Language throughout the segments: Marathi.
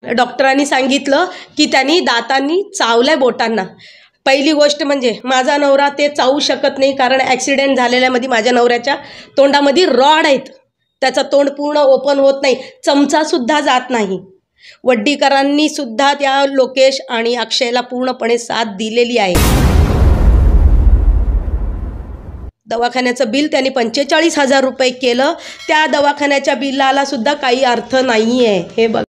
डॉक्टरांनी सांगितलं की त्यांनी दातांनी चावलंय बोटांना. पहिली गोष्ट म्हणजे माझा नवरा ते चावू शकत नाही, कारण ॲक्सिडेंट झालेल्यामध्ये माझ्या नवऱ्याच्या तोंडामध्ये रॉड आहेत. त्याचं तोंड पूर्ण ओपन होत नाही, चमचासुद्धा जात नाही. वड्डीकरांनी सुद्धा त्या लोकेश आणि अक्षयला पूर्णपणे साथ दिलेली आहे. दवाखान्याचं बिल त्यांनी 45,000 रुपये केलं. त्या दवाखान्याच्या बिलाला सुद्धा काही अर्थ नाही आहे. हे बघ,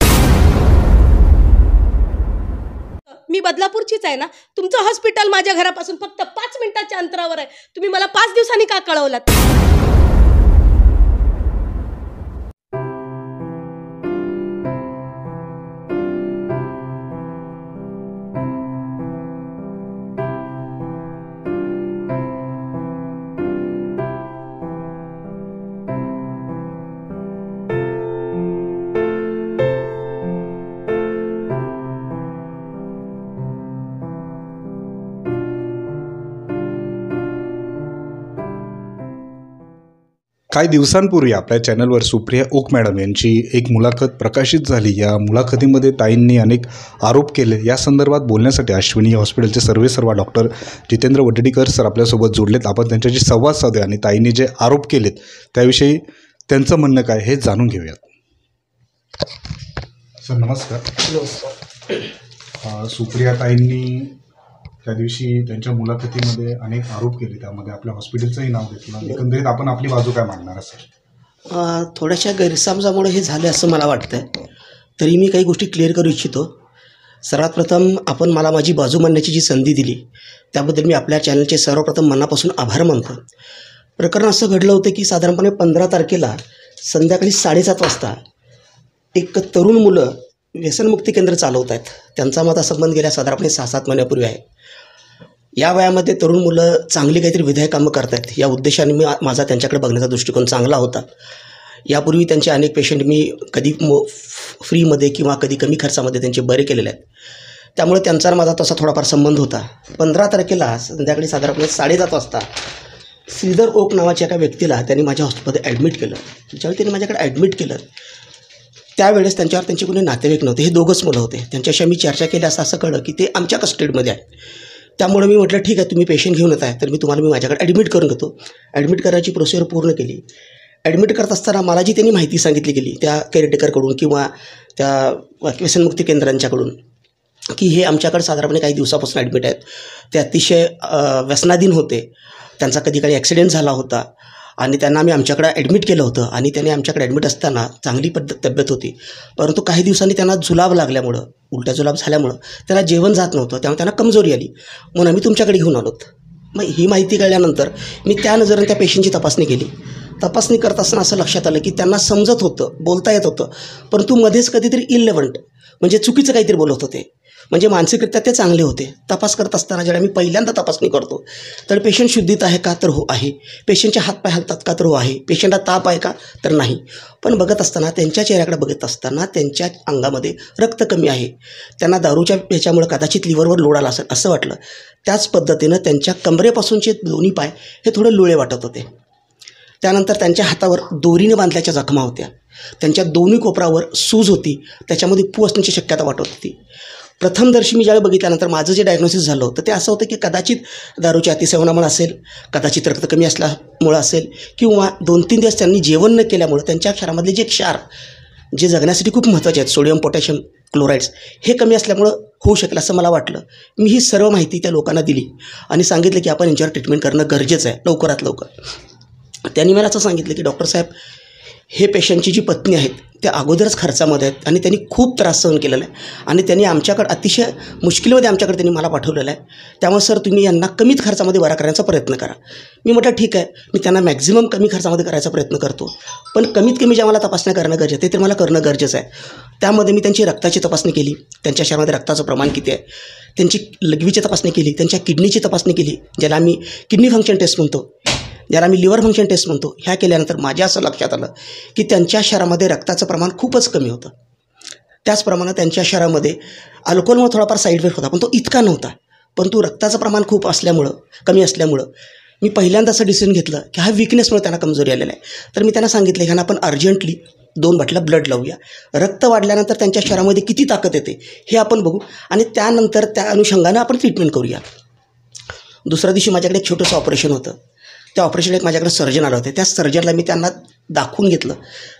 मी बदलापूरचीच आहे ना. तुमचं हॉस्पिटल माझ्या घरापासून फक्त 5 मिनिटाच्या अंतरावर आहे. तुम्ही मला 5 दिवसांनी का कळवलात? काही दिवसांपूर्वी आपल्या चॅनलवर सुप्रिया ओक मॅडम यांची एक मुलाखत प्रकाशित झाली. या मुलाखतीमध्ये ताईंनी अनेक आरोप केले. या संदर्भात बोलण्यासाठी अश्विनी हॉस्पिटलचे सर्वेसर्वा डॉक्टर जितेंद्र वडडीकर सर आपल्यासोबत जोडलेत. आपण त्यांच्याशी संवाद साधूया आणि ताईंनी जे आरोप केलेत त्याविषयी त्यांचं म्हणणं काय हे जाणून घेऊयात. सर नमस्कार. सुप्रिया ताईंनी त्या दिवशी त्यांच्या मुलाखतीमध्ये अनेक आरोप केले, त्यामध्ये आपल्या हॉस्पिटलचंही नाव घेतलं. एकंदरीत आपण आपली बाजू काय मांडणार सर? थोड्याशा गैरसमजामुळे हे झाले असं मला वाटतं. तरी मी काही गोष्टी क्लिअर करू इच्छितो. सर्वात प्रथम आपण मला माझी बाजू मांडण्याची जी संधी दिली त्याबद्दल मी आपल्या चॅनलचे सर्वप्रथम मनापासून आभार मानतो. प्रकरण असं घडलं होतं की साधारणपणे 15 तारखेला संध्याकाळी 7:30 वाजता एक तरुण मुलं व्यसनमुक्ती केंद्र चालवत आहेत. त्यांचा माझा संबंध गेल्या साधारणपणे 6-7 महिन्यापूर्वी आहे. या वयामध्ये तरुण मुलं चांगली काहीतरी विधायक कामं करत आहेत या उद्देशाने माझा त्यांच्याकडे बघण्याचा दृष्टिकोन चांगला होता. यापूर्वी त्यांचे अनेक पेशंट मी कधी फ्रीमध्ये किंवा कधी कमी खर्चामध्ये त्यांचे बरे केलेले आहेत. त्यामुळे त्यांचा माझा तसा थोडाफार संबंध होता. 15 तारखेला संध्याकाळी साधारणपणे 7:30 वाजता श्रीधर ओक नावाच्या एका व्यक्तीला त्यांनी माझ्या हॉस्पिटलमध्ये ॲडमिट केलं. ज्यावेळी त्यांनी माझ्याकडे ॲडमिट केलं त्यावेळेस त्यांच्यावर त्यांचे कोणी नातेवाईक नव्हते. हे दोघंच मुलं होते. त्यांच्याशी मी चर्चा केली असं कळलं की ते आमच्या कस्टडीमध्ये आहे. त्यामुळे मी म्हटलं ठीक आहे, तुम्ही पेशंट घेऊन येत आहे तर मी माझ्याकडे ॲडमिट करून घेतो. ॲडमिट करायची प्रोसिजर पूर्ण केली. ॲडमिट करत असताना मला जी त्यांनी माहिती सांगितली गेली त्या केअरटेकरकडून किंवा त्या व्यसनमुक्ती केंद्रांच्याकडून की हे आमच्याकडे साधारणपणे काही दिवसापासून ॲडमिट आहेत, ते अतिशय व्यसनाधीन होते, त्यांचा कधी काही ॲक्सिडेंट झाला होता आणि त्यांना आम्ही आमच्याकडे ॲडमिट केलं होतं आणि त्यांनी आमच्याकडे ॲडमिट असताना चांगली तब्येत होती. परंतु काही दिवसांनी त्यांना जुलाब लागल्यामुळं, उलट्या जुलाब झाल्यामुळं त्यांना जेवण जात नव्हतं. त्यामुळे त्यांना कमजोरी आली, म्हणून आम्ही तुमच्याकडे घेऊन आलोत. मग ही माहिती कळल्यानंतर मी त्या नजरेने त्या पेशंटची तपासणी केली. तपासणी करत असताना असं लक्षात आलं की त्यांना समजत होतं, बोलता येत होतं, परंतु मध्येच कधीतरी इलेव्हंट म्हणजे चुकीचं काहीतरी बोलत होते. म्हणजे मानसिकरित्या ते चांगले होते. तपास करत असताना जेव्हा मी पहिल्यांदा तपासणी करतो तर पेशंट शुद्धीत आहे का, तर हो आहे. पेशंटचे हातपाय हलतात का, तर हो आहे. पेशंटला ताप आहे का, तर नाही. पण बघत असताना त्यांच्या चेहऱ्याकडे बघत असताना त्यांच्या अंगामध्ये रक्त कमी आहे. त्यांना दारूच्या ह्याच्यामुळे कदाचित लिव्हरवर लोड आला असेल असं वाटलं. त्याच पद्धतीनं त्यांच्या कमरेपासूनचे दोन्ही पाय हे थोडे लुळे वाटत होते. त्यानंतर त्यांच्या हातावर दोरीने बांधल्याच्या जखमा होत्या. त्यांच्या दोन्ही कोपरावर सूज होती, त्याच्यामध्ये पू असण्याची शक्यता वाटत होती. प्रथमदर्शी मी ज्यावेळी बघितल्यानंतर माझं जे डायग्नोसिस झालं होतं ते असं होतं की कदाचित दारूच्या अतिसेवनामुळे असेल, कदाचित रक्त कमी असल्यामुळं असेल, किंवा 2-3 दिवस त्यांनी जेवण न केल्यामुळं त्यांच्या क्षारामधले जे क्षार जे जगण्यासाठी खूप महत्त्वाचे आहेत, सोडियम, पोटॅशियम, क्लोराईड्स, हे कमी असल्यामुळं होऊ शकेल असं मला वाटलं. मी ही सर्व माहिती त्या लोकांना दिली आणि सांगितलं की आपण यांच्यावर ट्रीटमेंट करणं गरजेचं आहे लवकरात लवकर. त्यांनी मला असं सांगितलं की डॉक्टर साहेब, हे पेशंटची जी पत्नी आहेत त्या अगोदरच खर्चामध्ये आहेत आणि त्यांनी खूप त्रास सहन केलेला आहे आणि त्यांनी आमच्याकडे अतिशय मुश्किलीमध्ये आमच्याकडे त्यांनी मला पाठवलेलं आहे. त्यामुळे सर तुम्ही यांना कमीत खर्चामध्ये बरा करण्याचा प्रयत्न करा. मी म्हटलं ठीक आहे, मी त्यांना मॅक्झिमम कमी खर्चामध्ये करायचा प्रयत्न करतो, पण कमीत कमी ज्या मला तपासण्या करणं गरजेचं आहे ते मला करणं गरजेचं आहे. त्यामध्ये मी त्यांची रक्ताची तपासणी केली, त्यांच्या शरीरामध्ये रक्ताचं प्रमाण किती आहे, त्यांची लघवीची तपासणी केली, त्यांच्या किडनीची तपासणी केली, ज्याला आम्ही किडनी फंक्शन टेस्ट म्हणतो, ज्याला आम्ही लिव्हर फंक्शन टेस्ट म्हणतो. ह्या केल्यानंतर माझ्या असं लक्षात आलं की त्यांच्या शरीरामध्ये रक्ताचं प्रमाण खूपच कमी होतं. त्याचप्रमाणे त्यांच्या शरीरामध्ये अल्कोहोलमुळे थोडाफार साईड इफेक्ट होता, पण तो इतका नव्हता. परंतु रक्ताचं प्रमाण खूप कमी असल्यामुळं मी पहिल्यांदा असं डिसिजन घेतलं की हा विकनेसमुळे त्यांना कमजोरी आलेला आहे. तर मी त्यांना सांगितलं की ह्यांना आपण अर्जंटली 2 बाटल्या ब्लड लावूया, रक्त वाढल्यानंतर त्यांच्या शरीरामध्ये किती ताकद येते हे आपण बघू आणि त्यानंतर त्या अनुषंगानं आपण ट्रीटमेंट करूया. दुसऱ्या दिवशी माझ्याकडे एक छोटंसं ऑपरेशन होतं. त्या ऑपरेशनला एक माझ्याकडे सर्जन आले होते. त्या सर्जनला मी त्यांना दाखवून घेतलं.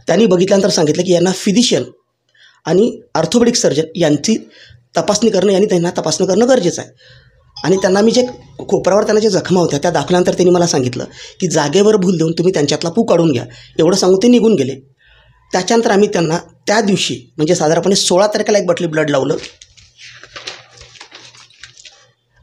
त्यांनी बघितल्यानंतर सांगितलं की यांना फिजिशियन आणि ऑर्थोपेडिक सर्जन यांची तपासणी करणं, यांनी त्यांना तपासणी करणं गरजेचं आहे. आणि त्यांना मी जे कोपरावर त्यांना जे जखमा होत्या त्या दाखवल्यानंतर त्यांनी मला सांगितलं की जागेवर भूल देऊन तुम्ही त्यांच्यातला पू काढून घ्या, एवढं सांगून ते निघून गेले. त्याच्यानंतर आम्ही त्यांना त्या दिवशी म्हणजे साधारणपणे 16 तारखेला एक बाटली ब्लड लावलं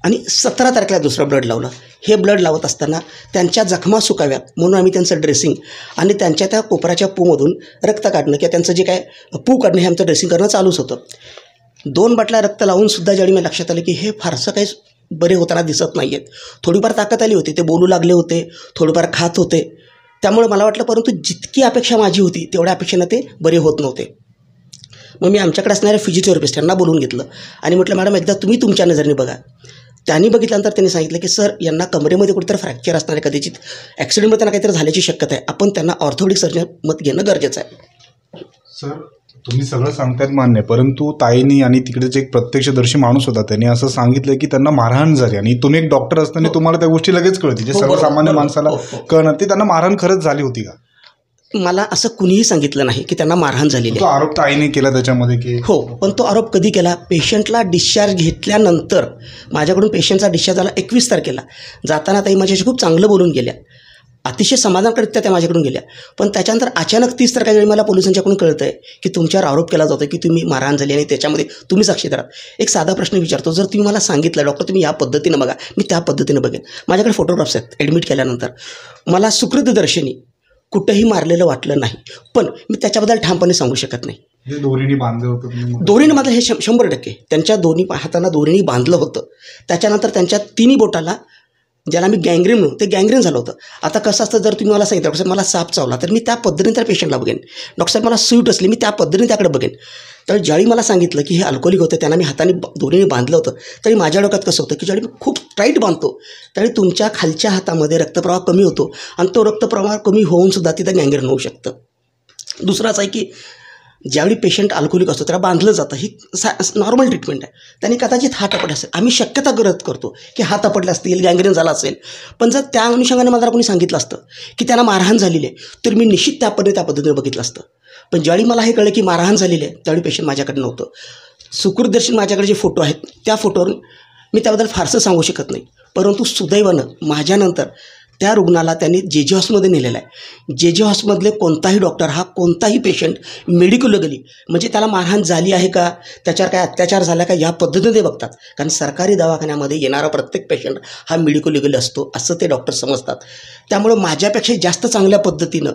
आणि 17 तारखेला दुसरं ब्लड लावलं. हे ब्लड लावत असताना त्यांच्या जखमा सुकाव्यात म्हणून आम्ही त्यांचं ड्रेसिंग आणि त्यांच्या त्या कोपराच्या पूमधून रक्त काढणं किंवा त्यांचं जे काय पू काढणं हे आमचं ड्रेसिंग करणं चालूच होतं. 2 बाटल्या रक्त लावूनसुद्धा ज्यावेळी मला लक्षात आलं की हे फारसं काही बरे होताना दिसत नाही आहेत. थोडीफार ताकद आली होती, ते बोलू लागले होते, थोडीफार खात होते. त्यामुळे मला वाटलं परंतु जितकी अपेक्षा माझी होती तेवढ्या अपेक्षेनं ते बरे होत नव्हते. मग मी आमच्याकडे असणाऱ्या फिजिओथेरपिस्ट यांना बोलवून घेतलं आणि म्हटलं मॅडम एकदा तुम्ही तुमच्या नजरेने बघा. त्यांनी बघितल्यानंतर त्यांनी सांगितलं की सर यांना कमरेमध्ये कुठेतरी फ्रॅक्चर असणार आहे, कदाचित ॲक्सिडेंटमध्ये त्यांना काहीतरी झाल्याची शक्यता आहे, आपण त्यांना ऑर्थोपेडिक सर्जन मत घेणं गरजेचं आहे. सर तुम्ही सगळं सांगतायत मान्य, परंतु ताईंनी आणि तिकडेच एक प्रत्यक्षदर्शी माणूस होता त्यांनी असं सांगितलं की त्यांना मारहाण झाली आणि तुम्ही एक डॉक्टर असताना तुम्हाला त्या गोष्टी लगेच कळतील, जे सर्वसामान्य माणसाला कळणार ते त्यांना मारहाण खरंच झाली होती का? मला असं कुणीही सांगितलं नाही की त्यांना मारहाण झालेली तो आरोप ताईने केला त्याच्यामध्ये की हो, पण तो आरोप कधी केला? पेशंटला डिस्चार्ज घेतल्यानंतर. माझ्याकडून पेशंटचा डिस्चार्ज झाला 21 तारखेला. जाताना ताई माझ्याशी खूप चांगलं बोलून गेल्या, अतिशय समाधानकरित्या त्या माझ्याकडून गेल्या. पण त्याच्यानंतर अचानक 30 तारखेच्या वेळी मला पोलिसांच्याकडून कळतं आहे की तुमच्यावर आरोप केला जातो की तुम्ही मारहाण झाली आणि त्याच्यामध्ये तुम्ही साक्षीदार आहात. एक साधा प्रश्न विचारतो, जर तुम्ही मला सांगितलं डॉक्टर तुम्ही या पद्धतीनं बघा, मी त्या पद्धतीनं बघेन. माझ्याकडे फोटोग्राफ्स आहेत ॲडमिट केल्यानंतर. मला सुकृतदर्शनी कुठंही मारलेलं वाटलं नाही, पण मी त्याच्याबद्दल ठामपणे सांगू शकत नाही. दोरीने बांधलं होतं दोरीनं मात्र हे 100% त्यांच्या दोन्ही हातांना दोरीने बांधलं होतं. त्याच्यानंतर त्यांच्या तिन्ही बोटाला ज्याला आम्ही गँग्रीन म्हणू ते गँग्रीन झालं होतं. आता कसं असतं, जर तुम्ही मला सांगितलं डॉक्टर मला साप चावला तर मी त्या पद्धतीने त्या पेशंटला बघेन. डॉक्टर साहेब मला सूट असली मी त्या पद्धतीने त्याकडे बघेन. तर ज्यावेळी मला सांगितलं की हे अल्कोहोलिक होतं, त्यांना मी हाताने दोरीने बांधलं होतं, तरी माझ्या डोक्यात कसं होतं की ज्यावेळी मी खूप टाईट बांधतो त्यावेळी तुमच्या खालच्या हातामध्ये रक्तप्रवाह कमी होतो आणि तो रक्तप्रवाह कमी होऊनसुद्धा तिथं गँग्रीन होऊ शकतं. दुसराच आहे की ज्यावेळी पेशंट अल्कोहोलिक असतो त्याला बांधलं जातं, ही नॉर्मल ट्रीटमेंट आहे. त्यांनी कदाचित हात आपटला असेल, आम्ही शक्यता गरज करतो की हात आपटले असतील, गँग्रीन झाला असेल. पण जर त्या अनुषंगाने मला कोणी सांगितलं असतं की त्यांना मारहाण झालेली आहे तर मी निश्चित त्या पद्धतीने बघितलं असतं. पण ज्यावेळी मला हे कळलं की मारहाण झालेली आहे त्यावेळी पेशंट माझ्याकडे नव्हतं. सुकृतदर्शन माझ्याकडे जे फोटो आहेत त्या फोटोवरून मी त्याबद्दल फारसं सांगू शकत नाही. परंतु सुदैवानं माझ्यानंतर त्या रुग्णाला त्यांनी जे हॉस्पिटलमध्ये नेलेलं आहे. जे हॉस्पिटलमधले कोणताही डॉक्टर हा कोणताही पेशंट मेडिकलगली म्हणजे त्याला मारहाण झाली आहे का, त्याच्यावर काय अत्याचार झाला का या पद्धतीने ते बघतात. कारण सरकारी दवाखान्यामध्ये येणारा प्रत्येक पेशंट हा मेडिकलगली असतो असं ते डॉक्टर समजतात. त्यामुळं माझ्यापेक्षा जास्त चांगल्या पद्धतीनं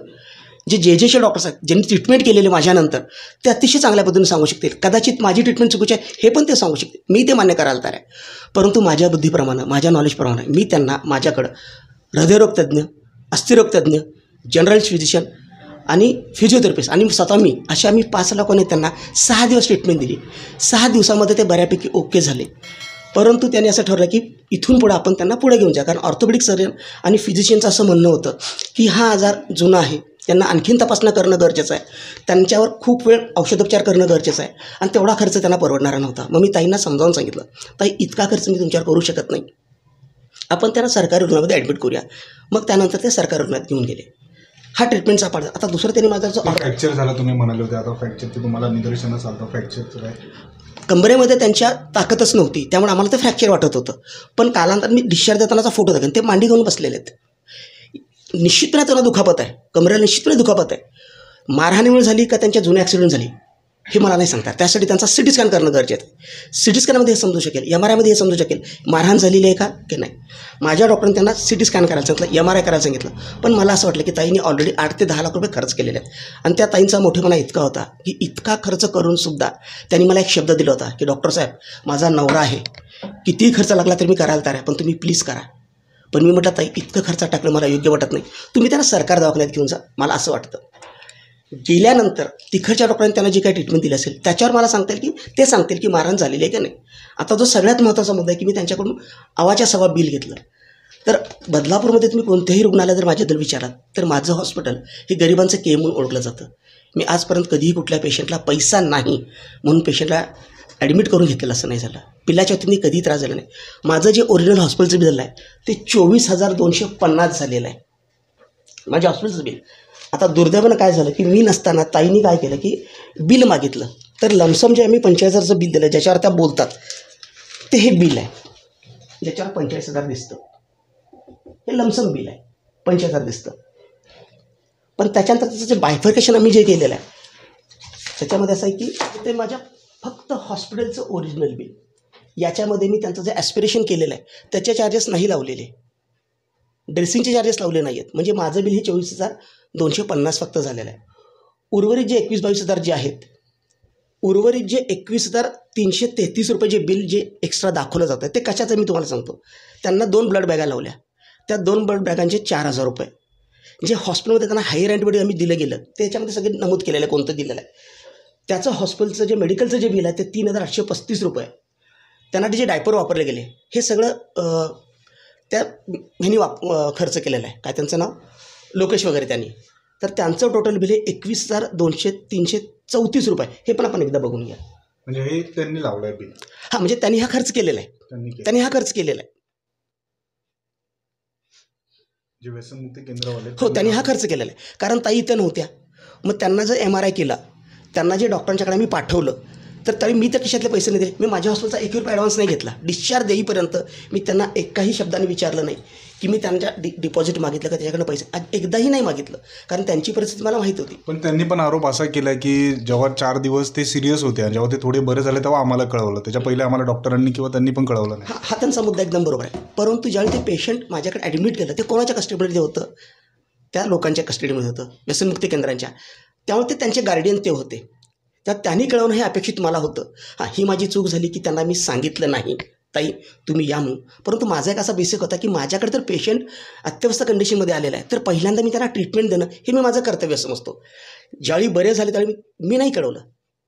जेचे डॉक्टर्स आहेत ज्यांनी ट्रीटमेंट केलेले माझ्यानंतर ते अतिशय चांगल्या पद्धतीने सांगू शकतील. कदाचित माझी ट्रीटमेंट चुकीची आहे हे पण ते सांगू शकतील, मी ते मान्य करायला तयार आहे. परंतु माझ्या बुद्धीप्रमाणे माझ्या नॉलेजप्रमाणे मी त्यांना माझ्याकडं हृदयरोगतज्ञ, अस्थिरोगतज्ञ, जनरल फिजिशियन आणि फिजिओथेरपिस्ट आणि स्वतः मी अशा मी 5 लोकांनी त्यांना 6 दिवस ट्रीटमेंट दिली. 6 दिवसामध्ये ते बऱ्यापैकी ओके झाले. परंतु त्यांनी असं ठरवलं की इथून पुढं आपण त्यांना पुढे घेऊन जा. कारण ऑर्थोपेडिक सर्जन आणि फिजिशियनचं असं म्हणणं होतं की हा आजार जुना आहे, त्यांना आणखीन तपासणं करणं गरजेचं आहे, त्यांच्यावर खूप वेळ औषधोपचार करणं गरजेचं आहे आणि तेवढा खर्च त्यांना परवडणारा नव्हता. मग मी ताईंना समजावून सांगितलं, ताई इतका खर्च मी तुमच्यावर करू शकत नाही, आपण त्यांना सरकारी रुग्णामध्ये ॲडमिट करूया. मग त्यानंतर ते सरकारी रुग्णात घेऊन गेले. हा ट्रीटमेंटचा पार्ट. आता दुसरं त्यांनी माझा जो फ्रॅक्चर झाला तुम्ही म्हणाले होते, आता फ्रॅक्चर ते तुम्हाला निदर्शनास आलं फ्रॅक्चरचं काय? कमरेमध्ये त्यांच्या ताकदच नव्हती त्यामुळे आम्हाला ते फ्रॅक्चर वाटत होतं. पण कालांतर मी डिस्चार्ज देतानाचा फोटो दाखवेन, ते मांडी घेऊन बसलेले आहेत. निश्चितपणे त्यांना दुखापत आहे, कमरेला निश्चितपणे दुखापत आहे. मारहाणीमुळे झाली का त्यांच्या जुने ॲक्सिडेंट झाली हे मला नाही सांगता. त्यासाठी त्यांचा सी टी स्कॅन करणं गरजेचं आहे. सी टी स्कॅनमध्ये हे समजू शकेल, MRIमध्ये हे समजू शकेल मारहाण झालेली आहे का की नाही. माझ्या डॉक्टरांनी त्यांना सी टी स्कॅन करायला सांगितलं, MRI करायला सांगितलं. पण मला असं वाटलं की ताईंनी ऑलरेडी 8 ते 10 लाख रुपये खर्च केलेले आहेत. आणि त्या ताईंचा मोठेपणा इतका होता की इतका खर्च करूनसुद्धा त्यांनी मला एक शब्द दिला होता की डॉक्टर साहेब माझा नवरा आहे, कितीही खर्च लागला तरी मी करायला तयार आहे, पण तुम्ही प्लीज करा. पण मी म्हटलं ताई इतकं खर्च टाकलं मला योग्य वाटत नाही, तुम्ही त्यांना सरकार दवाखान्यात घेऊन जा, मला असं वाटतं. गेल्यानंतर तिकडच्या डॉक्टरांनी त्यांना जी काही ट्रीटमेंट दिली असेल त्याच्यावर मला सांगता येईल की ते सांगतील की मारहाण झालेली आहे की नाही. आता जो सगळ्यात महत्त्वाचा मुद्दा आहे की मी त्यांच्याकडून आवाच्या सवा बिल घेतलं. तर बदलापूरमध्ये तुम्ही कोणत्याही रुग्णालय जर माझ्याबद्दल विचाराल तर माझं हॉस्पिटल हे गरिबांचं केम म्हणून ओळखलं जातं. मी आजपर्यंत कधीही कुठल्या पेशंटला पैसा नाही म्हणून पेशंटला ॲडमिट करून घेतलेलं असं नाही झालं. बिलाच्या बाबतीत कधीही त्रास झाला नाही. माझं जे ओरिजिनल हॉस्पिटलचं बिल आहे ते 24,250 झालेलं आहे माझ्या हॉस्पिटलचं बिल. आता दुर्दैवानं काय झालं की मी नसताना ताईंनी काय केलं की बिल मागितलं, तर लमसम जे आम्ही 45,000चं बिल दिलं ज्याच्यावर त्या बोलतात ते हे बिल आहे ज्याच्यावर 45,000 दिसतं. हे लमसम बिल आहे, 45,000 दिसतं. पण त्याच्यानंतर त्याचं जे बायफर्केशन आम्ही जे केलेलं आहे त्याच्यामध्ये असं आहे की ते माझ्या फक्त हॉस्पिटलचं ओरिजिनल बिल, याच्यामध्ये मी त्यांचं जे ॲस्पिरेशन केलेलं आहे त्याचे चार्जेस नाही लावलेले, ड्रेसिंगचे चार्जेस लावले नाही आहेत. म्हणजे माझं बिल हे 24,250 फक्त झालेलं आहे. उर्वरित जे 21-22,000 जे आहेत, उर्वरित जे 21,333 रुपये जे बिल जे एक्स्ट्रा दाखवलं जातं ते कशाचं मी तुम्हाला सांगतो. त्यांना 2 ब्लड बॅगा लावल्या, त्या 2 ब्लड बॅगांचे 4,000 रुपये. जे हॉस्पिटलमध्ये त्यांना हायर अँटीबॉडी आम्ही दिलं गेलं त्याच्यामध्ये सगळे नमूद केलेलं आहे कोणतं दिलेलं आहे. त्याचं हॉस्पिटलचं जे मेडिकलचं जे बिल आहे ते 3,835 रुपये. त्यांना जे डायपर वापरले गेले हे सगळं त्या ह्यांनी खर्च केलेलं आहे. काय त्यांचं नाव लोकेश वगैरे त्यांनी. तर त्यांचं टोटल बिल हे 21,334 रुपये. हे पण आपण एकदा बघून घ्या. म्हणजे हे त्यांनी लावलं आहे बिल. हां, म्हणजे त्यांनी हा खर्च केलेला आहे, त्यांनी हा खर्च केलेला आहे. जे व्यसनमुक्ती केंद्रवाले हो, त्यांनी हा खर्च केलेला आहे. कारण ताई इथं नव्हत्या. मग त्यांना जर MRI केला, त्यांना जे डॉक्टरांच्याकडे मी पाठवलं तर तरी मी त्या खिशातले पैसे नाही दिले. मी माझ्या हॉस्पिटलचा 1 रुपया ॲडव्हान्स नाही घेतला. डिस्चार्ज देईपर्यंत मी त्यांना एकाही शब्दाने विचारलं नाही की मी त्यांच्या डिपॉझिट मागितलं का त्याच्याकडनं पैसे, एकदाही नाही मागितलं. कारण त्यांची परिस्थिती मला माहीत होती. पण त्यांनी पण आरोप असा केला की जेव्हा 4 दिवस ते सिरियस होते आणि जेव्हा ते थोडे बरे झाले तेव्हा आम्हाला कळवलं, त्याच्या पहिले आम्हाला डॉक्टरांनी किंवा त्यांनी पण कळवलं नाही. हा त्यांचा मुद्दा एकदम बरोबर आहे. परंतु ज्यावेळी ते पेशंट माझ्याकडे ॲडमिट केलं ते कोणाच्या कस्टडीमध्ये होतं, त्या लोकांच्या कस्टडीमध्ये होतं, व्यसनमुक्ती केंद्रांच्या. त्यामुळे ते त्यांचे गार्डियन ते होते. त्यात त्यांनी कळवणं हे अपेक्षित मला होतं. हां, ही माझी चूक झाली की त्यांना मी सांगितलं नाही ताई तुम्ही या म्हणून. परंतु माझा एक असा बेसिक होता की माझ्याकडे तर पेशंट अत्यवस्थ कंडिशनमध्ये आलेला आहे तर पहिल्यांदा मी त्यांना ट्रीटमेंट देणं हे मी माझं कर्तव्य समजतो. ज्यावेळी बरे झाले त्यावेळी मी नाही कळवलं.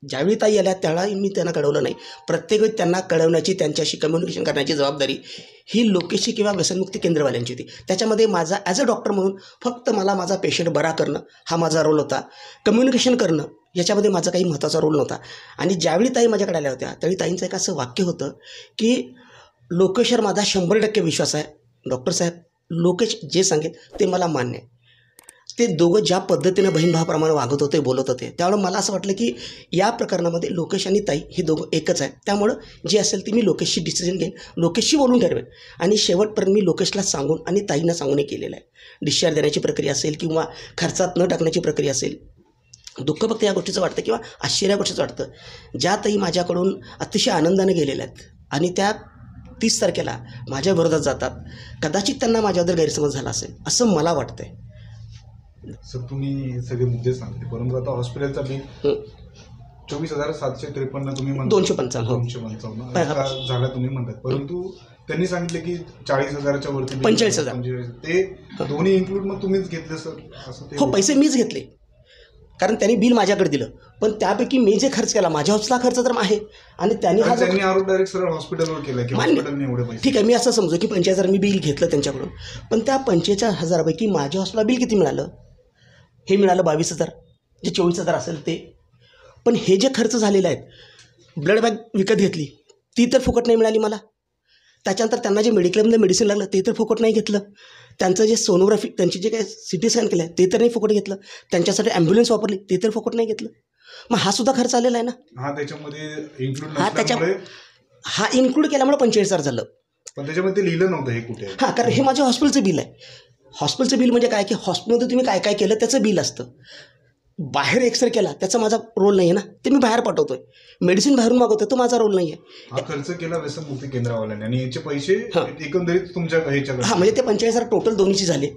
ज्यावेळी ताई आल्या त्यावेळी मी त्यांना कळवलं नाही. प्रत्येक वेळी त्यांना कळवण्याची, त्यांच्याशी कम्युनिकेशन करण्याची जबाबदारी ही लोकेशची किंवा व्यसनमुक्ती केंद्रवाल्यांची होती. त्याच्यामध्ये माझा ॲज अ डॉक्टर म्हणून फक्त मला माझा पेशंट बरा करणं हा माझा रोल होता. कम्युनिकेशन करणं याच्यामध्ये माझा काही महत्त्वाचा रोल नव्हता. आणि ज्यावेळी ताई माझ्याकडे आल्या होत्या त्यावेळी ताईंचं एक असं वाक्य होतं की लोकेशवर माझा 100% विश्वास आहे. डॉक्टर साहेब, लोकेश जे सांगेल ते मला मान्य आहे. ते दोघं ज्या पद्धतीनं बहीणभावाप्रमाणे वागत होते, बोलत होते, त्यामुळे मला असं वाटलं की या प्रकरणामध्ये लोकेश आणि ताई हे दोघं एकच आहेत. त्यामुळं जे असेल ते मी लोकेशची डिसिजन घेईन, लोकेशशी बोलून ठरवेन. आणि शेवटपर्यंत मी लोकेशला सांगून आणि ताईंना सांगून केलेलं आहे. डिस्चार्ज देण्याची प्रक्रिया असेल किंवा खर्चात न टाकण्याची प्रक्रिया असेल. दुःख फक्त या गोष्टीचं वाटतं किंवा आश्चर्य या गोष्टीचं वाटतं, ज्या ताई माझ्याकडून अतिशय आनंदाने गेलेल्या आहेत आणि त्या 30 तारखेला माझ्या विरोधात जातात, कदाचित त्यांना माझ्याबद्दल गैरसमज झाला असेल असं मला वाटतंय. सर, तुम्ही सगळे मुद्दे सांगते, परंतु आता हॉस्पिटलचा बिल 24,753 तुम्ही म्हणता, 255 झाला तुम्ही म्हणतात, परंतु त्यांनी सांगितले की 40,000च्या वरती 45,000 ते दोन्ही इन्क्लूड मग तुम्हीच घेतले सर असं ते? हो, पैसे मीच घेतले कारण त्यांनी बिल माझ्याकडे दिलं. पण त्यापैकी मी जे खर्च केला माझ्या हॉस्पिटलचा खर्च तर आहे आणि त्यांनी आरोप डायरेक्ट सरळ हॉस्पिटलवर केला की हॉस्पिटलने एवढे पैसे. ठीक आहे, मी असं समजू की 45,000 मी बिल घेतलं त्यांच्याकडून. पण त्या 45,000 पैकी माझ्या हॉस्पिटलला बिल किती मिळालं? हे मिळालं 22,000, जे 24,000 असेल ते. पण हे जे खर्च झालेले आहेत, ब्लड बॅग विकत घेतली ती तर फुकट नाही मिळाली मला. त्याच्यानंतर त्यांना जे मेडिक्लेमला मेडिसिन लागलं ते तर फुकट नाही घेतलं. त्यांचं जे सोनोग्राफी, त्यांची जे काय CT स्कॅन केलं ते तर नाही फुकट घेतलं. त्यांच्यासाठी ॲम्ब्युलन्स वापरली ते तर फुकट नाही घेतलं. मग हा सुद्धा खर्च आलेला आहे ना. त्याच्यामध्ये हा इन्क्लूड केल्यामुळे 45,000 झालं. पण त्याच्यामध्ये ते लिहिलं नव्हतं हे कुठे. हां, कारण हे माझ्या हॉस्पिटलचं बिल आहे. हॉस्पिटलचं बिल म्हणजे काय की हॉस्पिटलमध्ये तुम्ही काय काय केलं त्याचं बिल असतं. बाहेर एक्सरे केला त्याचा माझा रोल नाही आहे ना, ते मी बाहेर पाठवतोय. मेडिसिन बाहेरून मागवतोय तो माझा रोल नाही आहे. हा खर्च केला व्यसनमुक्ती केंद्रवाल्याने आणि याचे पैसे एकंदरीत तुमच्या ह्याच्याकडे. हां, म्हणजे ते 45,000 टोटल दोन्हीचे झाले,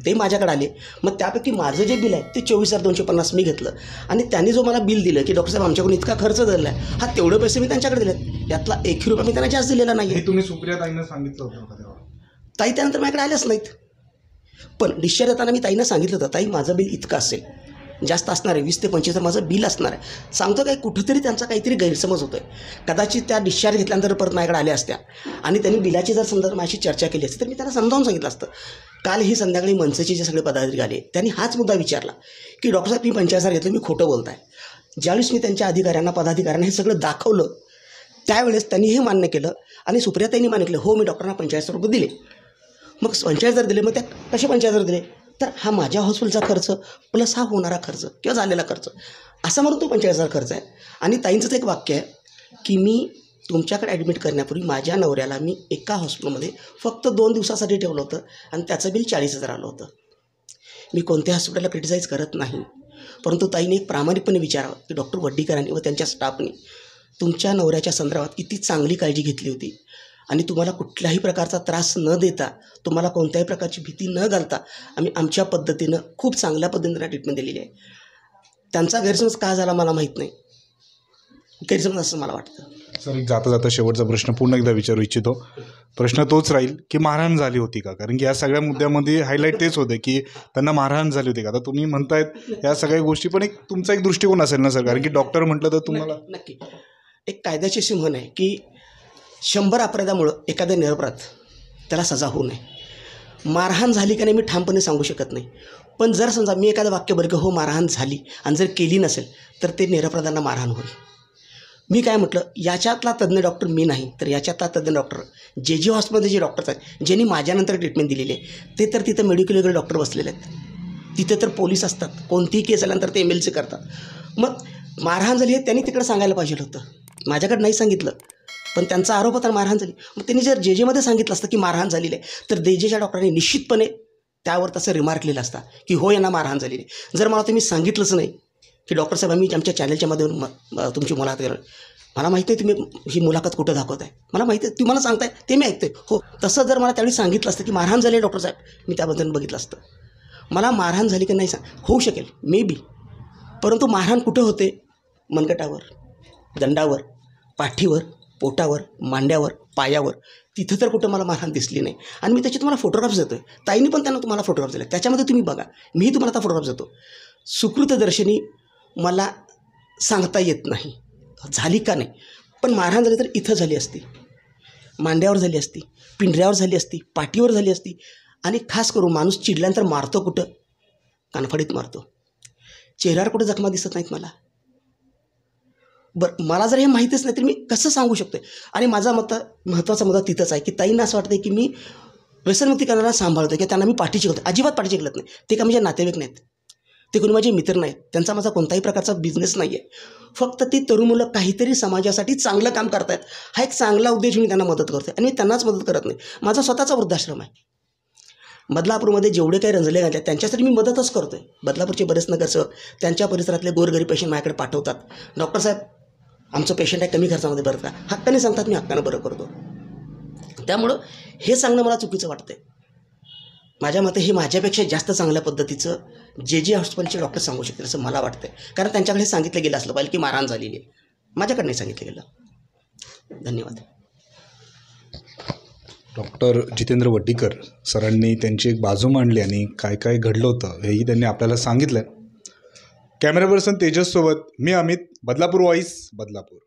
ते माझ्याकडे आले. मग त्यापैकी माझं जे बिल आहे ते 24,250 मी घेतलं आणि त्यांनी जो मला बिल दिलं की डॉक्टर साहेब आमच्याकडून इतका खर्च झाला आहे, हा तेवढे पैसे मी त्यांच्याकडे दिलेत. यातला 1 रुपया मी त्यांना जास्त दिलेला नाही. हे तुम्ही सुप्रिया ताईंना सांगितलं होतं का तेव्हा? ताई त्यानंतर माझ्याकडे आल्याच नाहीत. पण डिस्चार्ज देताना मी ताईंना सांगितलं होतं, ताई माझं बिल इतकं असेल, जास्त असणार आहे, 20 ते 25,000 माझं बिल असणार आहे. सांगतो काय, कुठंतरी त्यांचा काहीतरी गैरसमज होतो आहे. कदाचित त्या डिस्चार्ज घेतल्यानंतर परत माझ्याकडे आल्या असत्या आणि त्यांनी बिलाची जर समजा माझी चर्चा केली असती तर मी त्यांना समजावून सांगितलं असतं कालही संध्याकाळी मनसेचे जे सगळे पदाधिकारी आले त्यांनी हाच मुद्दा विचारला की डॉक्टर साहेब, मी 45,000 घेतलं, मी खोटं बोलताय. ज्यावेळेस मी त्यांच्या अधिकाऱ्यांना, पदाधिकाऱ्यांना हे सगळं दाखवलं, त्यावेळेस त्यांनी हे मान्य केलं आणि सुप्रियाताईंनी मान्य केलं, हो मी डॉक्टरांना 45,000 रुपये दिले. मग 45,000 दिले, मग त्या कसे 45,000 दिले? तर हा माझ्या हॉस्पिटलचा खर्च प्लस हा होणारा खर्च किंवा झालेला खर्च, असा म्हणून तो 45,000 खर्च आहे. आणि ताईंचंच एक वाक्य आहे की मी तुमच्याकडे ॲडमिट करण्यापूर्वी माझ्या नवऱ्याला मी एका हॉस्पिटलमध्ये फक्त 2 दिवसासाठी ठेवलं होतं आणि त्याचं बिल 40,000 आलं होतं. मी कोणत्या हॉस्पिटलला क्रिटिसाईज करत नाही, परंतु ताईने एक प्रामाणिकपणे विचारावं की डॉक्टर वड्डीकरांनी व त्यांच्या स्टाफने तुमच्या नवऱ्याच्या संदर्भात किती चांगली काळजी घेतली होती आणि तुम्हाला कुठल्याही प्रकारचा त्रास न देता, तुम्हाला कोणत्याही प्रकारची भीती न घालता आम्ही आमच्या पद्धतीनं खूप चांगल्या पद्धतीनं ट्रीटमेंट दिलेली आहे. त्यांचा गैरसमज का झाला मला माहीत नाही, गैरसमज असं मला वाटतं. सर, एक जाता जाता शेवटचा प्रश्न पुन्हा एकदा विचारू इच्छितो. प्रश्न तोच राहील की मारहाण झाली होती का? कारण की या सगळ्या मुद्द्यामध्ये हायलाईट तेच होते की त्यांना मारहाण झाली होती का. आता तुम्ही म्हणतायत या सगळ्या गोष्टी, पण एक तुमचा एक दृष्टिकोन असेल ना सर, कारण की डॉक्टर म्हटलं तर तुम्हाला नक्की एक कायद्याची अशी म्हण आहे की 100 अपराधामुळं एखादा निरपराध त्याला सजा होऊ नये. मारहाण झाली का नाही मी ठामपणे सांगू शकत नाही, पण जर समजा मी एखादं वाक्य बरं की हो मारहाण झाली आणि जर केली नसेल तर ते निरपराधांना मारहाण होईल. मी काय म्हटलं, याच्यातला तज्ज्ञ डॉक्टर मी नाही, तर याच्यातला तज्ज्ञ डॉक्टर जे हॉस्पिटलमध्ये जे डॉक्टर्स आहेत ज्यांनी माझ्यानंतर ट्रीटमेंट दिलेली आहे, ते तर तिथं मेडिकल वगैरे डॉक्टर बसलेले आहेत. तिथे तर पोलीस असतात, कोणतीही केस आल्यानंतर ते MLC करतात. मग मारहाण झाली आहे त्यांनी तिकडे सांगायला पाहिजे होतं, माझ्याकडे नाही सांगितलं, पण त्यांचा आरोप होता मारहाण झाली. मग त्यांनी जर JJमध्ये सांगितलं असतं की मारहाण झालेली आहे, तर JJच्या डॉक्टरांनी निश्चितपणे त्यावर तसं रिमार्क लिहिलं असता की हो यांना मारहाण झालेली आहे. जर मला तुम्ही सांगितलंच नाही की डॉक्टर साहेब आम्ही आमच्या चॅनलच्या माध्यमातून तुमची मुलाखत केलं, मला माहिती आहे तुम्ही ही मुलाखत कुठं दाखवत आहे, मला माहिती आहे तुम्हाला सांगताय ते मी ऐकतोय, हो तसं जर मला त्यावेळी सांगितलं असतं की मारहाण झाली डॉक्टर साहेब, मी त्याबद्दल बघितलं असतं. मला मारहाण झाली की नाही होऊ शकेल मे बी, परंतु मारहाण कुठं होते? मनगटावर, दंडावर, पाठीवर, पोटावर, मांड्यावर, पायावर, तिथं तर कुठं मला मारहाण दिसली नाही. आणि मी त्याचे तुम्हाला फोटोग्राफ्स देतो आहे, ताईंनी पण त्यांना तुम्हाला फोटोग्राफ्स दिले, त्याच्यामध्ये तुम्ही बघा, मीही तुम्हाला आता फोटोग्राफ्स देतो. सुकृतदर्शनी मला सांगता येत नाही झाली का नाही, पण मारहाण झाली तर इथं झाली असती, मांड्यावर झाली असती, पिंढऱ्यावर झाली असती, पाठीवर झाली असती. आणि खास करून माणूस चिडल्यानंतर मारतो कुठं? कानफडीत मारतो. चेहऱ्यावर कुठं जखमा दिसत नाहीत मला. बरं, मला जर हे माहीतच नाही तर मी कसं सांगू शकतो? आणि माझा महत्त्वाचा मुद्दा तिथंच आहे की ताईंना असं वाटतं की मी व्यसनमुक्ती करणारा सांभाळतो की त्यांना मी पाठीशी घालतो. अजिबात पाठीशी घालत नाही. ते का माझे नातेवाईक नाहीत, ते कोणी माझे मित्र नाहीत, त्यांचा माझा कोणताही प्रकारचा बिझनेस नाही आहे. फक्त ती तरुण मुलं काहीतरी समाजासाठी चांगलं काम करत आहेत, हा एक चांगला उद्देश मी त्यांना मदत करतो. आणि मी त्यांनाच मदत करत नाही. माझा स्वतःचा वृद्धाश्रम आहे. बदलापूरमध्ये जेवढे काही रंजले घातले त्यांच्यासाठी मी मदतच करतो आहे. बदलापूरचे बरेच नगरसेवक त्यांच्या परिसरातले गोरगरीब पेशंट माझ्याकडे पाठवतात, डॉक्टर साहेब आमचं पेशंट आहे, कमी खर्चामध्ये बरं का, हक्काने सांगतात, मी हक्कानं बरं करतो. त्यामुळं हे सांगणं मला चुकीचं वाटतं आहे. माझ्या मते हे माझ्यापेक्षा जास्त चांगल्या पद्धतीचं जे हॉस्पिटलचे डॉक्टर सांगू शकतील असं मला वाटतं आहे. कारण त्यांच्याकडे सांगितलं गेलं असलं पाहिजे की मारहाण झालेली आहे, माझ्याकडे नाही सांगितलं गेलं. धन्यवाद. डॉक्टर जितेंद्र वड्डीकर सरांनी त्यांची एक बाजू मांडली आणि काय काय घडलं होतं हेही त्यांनी आपल्याला सांगितलं. कॅमेरा पर्सन तेजससोबत मी अमित, बदलापूर वॉइस, बदलापूर.